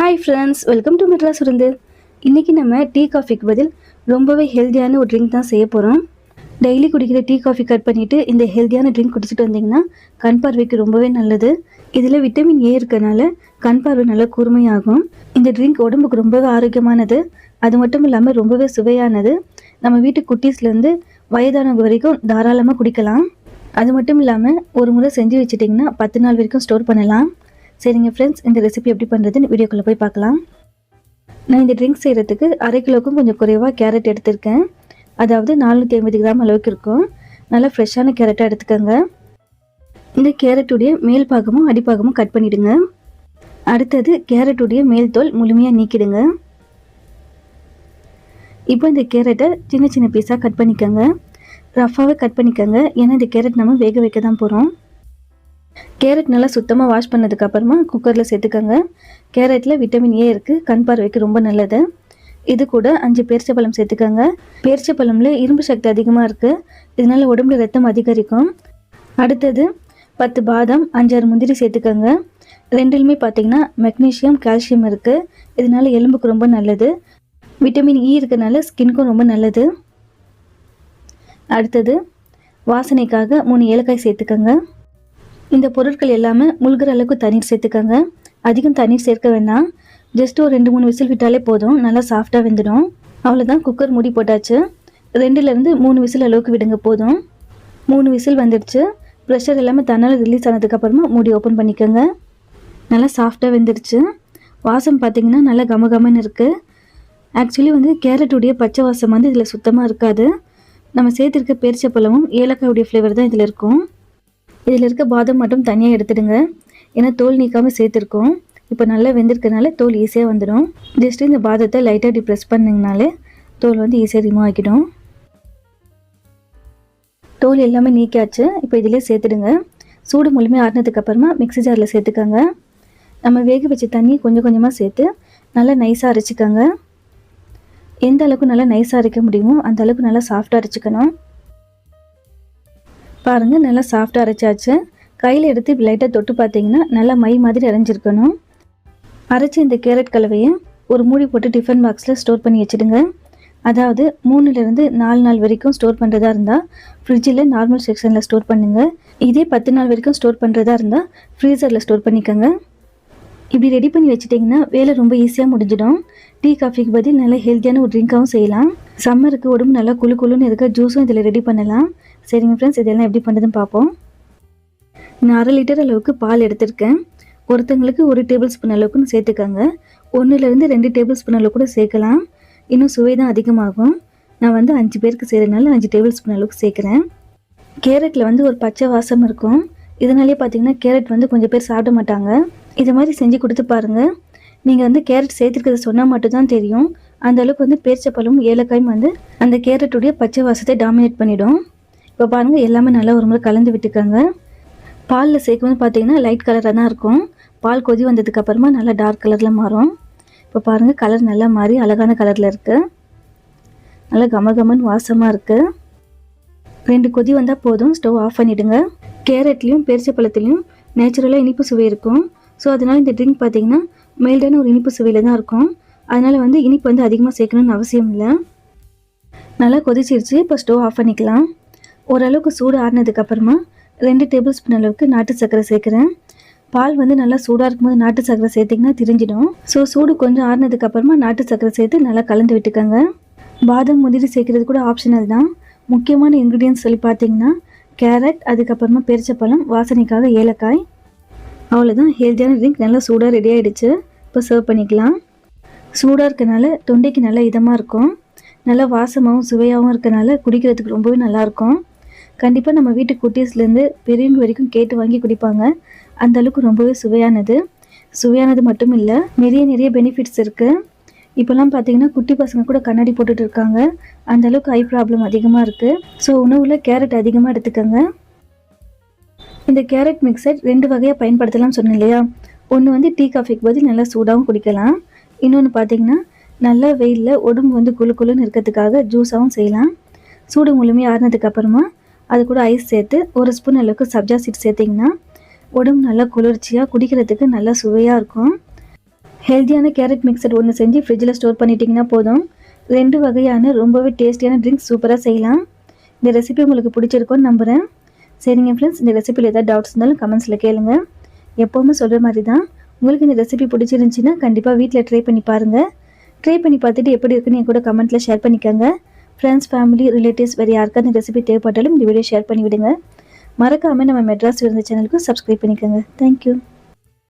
Hi friends, welcome to Madras விருந்து. இன்றைக்கி நம்ம டீ காஃபிக்கு பதில் ரொம்பவே ஹெல்த்தியான ஒரு ட்ரிங்க் தான் செய்ய போகிறோம். டெய்லி குடிக்கிற டீ காஃபி கட் பண்ணிவிட்டு இந்த ஹெல்த்தியான ட்ரிங்க் குடிச்சிட்டு வந்தீங்கன்னா கண் பார்வைக்கு ரொம்பவே நல்லது. இதில் விட்டமின் ஏ இருக்கனால கண் பார்வை நல்லா கூர்மையாகும். இந்த ட்ரிங்க் உடம்புக்கு ரொம்பவே ஆரோக்கியமானது. அது மட்டும் இல்லாமல் ரொம்பவே சுவையானது. நம்ம வீட்டு குட்டீஸ்லேருந்து வயதானவங்க வரைக்கும் தாராளமாக குடிக்கலாம். அது மட்டும் இல்லாமல் ஒரு முறை செஞ்சு வச்சுட்டிங்கன்னா 10 நாள் வரைக்கும் ஸ்டோர் பண்ணலாம். சரிங்க ஃப்ரெண்ட்ஸ், இந்த ரெசிபி எப்படி பண்ணுறதுன்னு வீடியோக்குள்ளே போய் பார்க்கலாம். நான் இந்த ட்ரிங்க் செய்கிறதுக்கு 1/2 கிலோவுக்கும் கொஞ்சம் குறைவாக கேரட் எடுத்திருக்கேன். அதாவது 450 கிராம் அளவுக்கு இருக்கும். நல்லா ஃப்ரெஷ்ஷான கேரட்டாக எடுத்துக்கோங்க. இந்த கேரட்டுடைய மேல் பாகமும் அடிப்பாகமும் கட் பண்ணிவிடுங்க. அடுத்தது கேரட்டுடைய மேல் தோல் முழுமையாக நீக்கிடுங்க. இப்போ இந்த கேரட்டை சின்ன சின்ன பீஸாக கட் பண்ணிக்கோங்க. ரஃபாகவே கட் பண்ணிக்கோங்க, ஏன்னா இந்த கேரட் நம்ம வேக வைக்க தான் போகிறோம். கேரட் நல்லா சுத்தமாக வாஷ் பண்ணதுக்கப்புறமா குக்கரில் சேர்த்துக்கோங்க. கேரட்டில் விட்டமின் ஏ இருக்குது, கண் பார்வைக்கு ரொம்ப நல்லது. இது கூட 5 பேரிச்சப்பழம் சேர்த்துக்கோங்க. பேரிச்சப்பழமில் இரும்பு சக்தி அதிகமாக இருக்குது, இதனால் உடம்புல ரத்தம் அதிகரிக்கும். அடுத்தது 10 பாதாம், 5-6 முந்திரி சேர்த்துக்கோங்க. ரெண்டுலையுமே பார்த்தீங்கன்னா மெக்னீஷியம், கால்சியம் இருக்குது, இதனால் எலும்புக்கு ரொம்ப நல்லது. விட்டமின் இ இருக்கிறனால ஸ்கின்க்கும் ரொம்ப நல்லது. அடுத்தது வாசனைக்காக 3 ஏலக்காய் சேர்த்துக்கோங்க. இந்த பொருட்கள் எல்லாமே முழுகிற அளவுக்கு தண்ணீர் சேர்த்துக்கோங்க. அதிகம் தண்ணீர் சேர்க்க வேண்டாம். ஜஸ்ட் ஒரு 2-3 விசில் விட்டாலே போதும், நல்லா சாஃப்டாக வெந்துடும். அவ்வளோதான், குக்கர் மூடி போட்டாச்சு. 2-3 விசில் அளவுக்கு விடுங்க, போதும். 3 விசில் வந்துடுச்சு. ப்ரெஷர் எல்லாமே தன்னால் ரிலீஸ் ஆனதுக்கப்புறமா மூடி ஓப்பன் பண்ணிக்கோங்க. நல்லா சாஃப்டாக வெந்துடுச்சு. வாசம் பார்த்திங்கன்னா நல்லா கமகமன்னு இருக்குது. ஆக்சுவலி கேரட்டுடைய பச்சை வாசம் இதில் சுத்தமாக இருக்காது. நம்ம சேர்த்துருக்க பேரிச்சப்பழமும் ஏலக்காயுடைய ஃப்ளேவர் தான் இதில் இருக்கும். இதில் இருக்க பாதாம் மட்டும் தனியாக எடுத்துடுங்க, ஏன்னா தோல் நீக்காமல் சேர்த்துருக்கோம். இப்போ நல்லா வெந்திருக்கனால தோல் ஈஸியாக வந்துடும். ஜஸ்ட்டு இந்த பாதத்தை லைட்டாக இப்படி ப்ரெஸ் பண்ணிங்கனாலே தோல் ஈஸியாக ரிமூவ் ஆகிடும். தோல் எல்லாமே நீக்கியாச்சு. இப்போ இதிலே சேர்த்துடுங்க. சூடு முழுமையாக ஆறினதுக்கப்புறமா மிக்ஸி ஜாரில் சேர்த்துக்கோங்க. நம்ம வேக வச்ச தண்ணி கொஞ்சம் கொஞ்சமாக சேர்த்து நல்லா நைஸாக அரைச்சிக்கோங்க. எந்த அளவுக்கு நல்லா நைஸாக அரைக்க முடியுமோ அந்த அளவுக்கு நல்லா சாஃப்டாக அரைச்சிக்கணும். பாருங்கள், நல்லா சாஃப்டாக அரைச்சாச்சு. கையில் எடுத்து லைட்டாக தொட்டு பார்த்தீங்கன்னா நல்லா மை மாதிரி அரைஞ்சிருக்கணும். அரைச்சி இந்த கேரட் கலவையை ஒரு மூடி போட்டு டிஃபன் பாக்ஸில் ஸ்டோர் பண்ணி வச்சுடுங்க. அதாவது 3-4 நாள் வரைக்கும் ஸ்டோர் பண்ணுறதா இருந்தால் ஃப்ரிட்ஜில் நார்மல் செக்ஷனில் ஸ்டோர் பண்ணுங்கள். இதே 10 நாள் வரைக்கும் ஸ்டோர் பண்ணுறதா இருந்தால் ஃப்ரீசரில் ஸ்டோர் பண்ணிக்கோங்க. இப்படி ரெடி பண்ணி வச்சுட்டிங்கன்னா வேலை ரொம்ப ஈஸியாக முடிஞ்சிடும். டீ காஃபிக்கு பதில் நல்ல ஹெல்த்தியான ஒரு ட்ரிங்காகவும் செய்யலாம். சம்மருக்கு உடம்பு நல்லா குளுன்னு இருக்க ஜூஸும் இதில் ரெடி பண்ணலாம். சரிங்க ஃப்ரெண்ட்ஸ், இதெல்லாம் எப்படி பண்ணுறதுன்னு பார்ப்போம். நான் 1/2 லிட்டர் அளவுக்கு பால் எடுத்திருக்கேன். ஒருத்தங்களுக்கு 1 டேபிள் ஸ்பூன் அளவுக்குன்னு சேர்த்துக்கோங்க. 1-2 டேபிள் ஸ்பூன் அளவு கூட சேர்க்கலாம், இன்னும் சுவை தான் அதிகமாகும். நான் 5 பேருக்கு செய்கிறதுனால 5 டேபிள் ஸ்பூன் அளவுக்கு சேர்க்குறேன். கேரட்டில் ஒரு பச்சை வாசம் இருக்கும். இதனாலே பார்த்தீங்கன்னா கேரட் கொஞ்சம் பேர் சாப்பிட மாட்டாங்க. இது மாதிரி செஞ்சு கொடுத்து பாருங்கள். நீங்கள் கேரட் சேர்த்துருக்கிறத சொன்னால் மட்டும்தான் தெரியும். அந்த அளவுக்கு பேரிச்சப்பழமும் ஏலக்காயும் அந்த கேரட்டுடைய பச்சை வாசத்தை டாமினேட் பண்ணிவிடும். இப்போ பாருங்கள், எல்லாமே நல்லா ஒரு முறை கலந்து விட்டுக்கோங்க. பாலில் சேர்க்கும்போது பார்த்தீங்கன்னா லைட் கலராக தான் இருக்கும். பால் கொதி வந்ததுக்கப்புறமா நல்லா டார்க் கலரில் மாறும். இப்போ பாருங்கள், கலர் நல்லா மாறி அழகான கலரில் இருக்குது. நல்லா கமகமன்னு வாசமாக இருக்குது. 2 கொதி வந்தால் போதும், ஸ்டவ் ஆஃப் பண்ணிவிடுங்க. கேரட்லேயும் பேரிச்சப்பழத்துலேயும் நேச்சுரலாக இனிப்பு சுவை இருக்கும். ஸோ அதனால் இந்த ட்ரிங்க் பார்த்தீங்கன்னா மைல்டான ஒரு இனிப்பு சுவையில் தான் இருக்கும். அதனால் இனிப்பு அதிகமாக சேர்க்கணும்னு அவசியம் இல்லை. நல்லா கொதிச்சிருச்சு. இப்போ ஸ்டவ் ஆஃப் பண்ணிக்கலாம். ஓரளவுக்கு சூடு ஆறினதுக்கப்புறமா 2 டேபிள் ஸ்பூன் அளவுக்கு நாட்டு சர்க்கரை சேர்க்குறேன். பால் நல்லா சூடாக இருக்கும்போது நாட்டு சர்க்கரை சேர்த்திங்கன்னா திரிஞ்சிடும். ஸோ சூடு கொஞ்சம் ஆறினதுக்கப்புறமா நாட்டு சர்க்கரை சேர்த்து நல்லா கலந்து விட்டுக்கோங்க. பாதாம் முந்திரி சேர்க்குறது கூட ஆப்ஷனல் தான். முக்கியமான இன்க்ரீடியன்ஸ் சொல்லி பார்த்தீங்கன்னா கேரட், அதுக்கப்புறமா பேரிச்சப்பழம், வாசனைக்காக ஏலக்காய். அவ்வளோதான், ஹெல்த்தியான ட்ரிங்க் நல்லா சூடாக ரெடி ஆகிடுச்சு. இப்போ சர்வ் பண்ணிக்கலாம். சூடாக இருக்கனால தொண்டைக்கு நல்லா இதமாக இருக்கும். நல்லா வாசமாகவும் சுவையாகவும் இருக்கனால குடிக்கிறதுக்கு ரொம்பவே நல்லாயிருக்கும். கண்டிப்பாக நம்ம வீட்டு குட்டீஸ்லேருந்து பெரியவங்க வரைக்கும் கேட்டு வாங்கி குடிப்பாங்க. அந்த அளவுக்கு ரொம்பவே சுவையானது மட்டும் இல்லை, நிறைய பெனிஃபிட்ஸ் இருக்குது. இப்போல்லாம் பார்த்தீங்கன்னா குட்டி பசங்க கூட கண்ணாடி போட்டுட்டு இருக்காங்க. அந்த அளவுக்கு ஐ ப்ராப்ளம் அதிகமாக இருக்குது. ஸோ உணவில் கேரட் அதிகமாக எடுத்துக்கோங்க. இந்த கேரட் மிக்சர் 2 வகையாக பயன்படுத்தலாம்னு சொன்னேன் இல்லையா. ஒன்று டீ காஃபிக்கு பதில் நல்லா சூடாகவும் குடிக்கலாம். இன்னொன்று பார்த்தீங்கன்னா நல்லா வெயிலில் உடம்பு குளுன்னு இருக்கிறதுக்காக ஜூஸாகவும் செய்யலாம். சூடு முழுமையாக ஆறினதுக்கப்புறமா அது கூட ஐஸ் சேர்த்து 1 ஸ்பூன் அளவுக்கு சப்ஜா சீட் சேர்த்திங்கன்னா உடம்பு நல்லா குளிர்ச்சியாக குடிக்கிறதுக்கு நல்லா சுவையாக இருக்கும். ஹெல்த்தியான கேரட் மிக்சர் ஒன்று செஞ்சு ஃப்ரிட்ஜில் ஸ்டோர் பண்ணிட்டீங்கன்னா போதும். 2 வகையான ரொம்பவே டேஸ்டியான ட்ரிங்க்ஸ் சூப்பராக செய்யலாம். இந்த ரெசிபி உங்களுக்கு பிடிச்சிருக்கும்னு நம்புகிறேன். சரிங்க ஃப்ரெண்ட்ஸ், இந்த ரெசிபியில் ஏதாவது டவுட்ஸ் இருந்தாலும் கமெண்ட்ஸில் கேளுங்க. எப்போவுமே சொல்கிற மாதிரி தான், உங்களுக்கு இந்த ரெசிபி பிடிச்சிருந்துச்சின்னா கண்டிப்பாக வீட்டில் ட்ரை பண்ணி பாருங்கள். ட்ரை பண்ணி பார்த்துட்டு எப்படி இருக்குன்னு என் கூட கமெண்ட்டில் ஷேர் பண்ணிக்கோங்க. ஃப்ரெண்ட்ஸ், ஃபேமிலி, ரிலேட்டிவ்ஸ் வேறு யாருக்காவது இந்த ரெசிபி தேவைப்பட்டாலும் இந்த வீடியோ ஷேர் பண்ணிவிடுங்க. மறக்காமல் நம்ம மெட்ராஸ் விருந்து சேனலுக்கு சப்ஸ்கிரைப் பண்ணிக்கோங்க. தேங்க்யூ.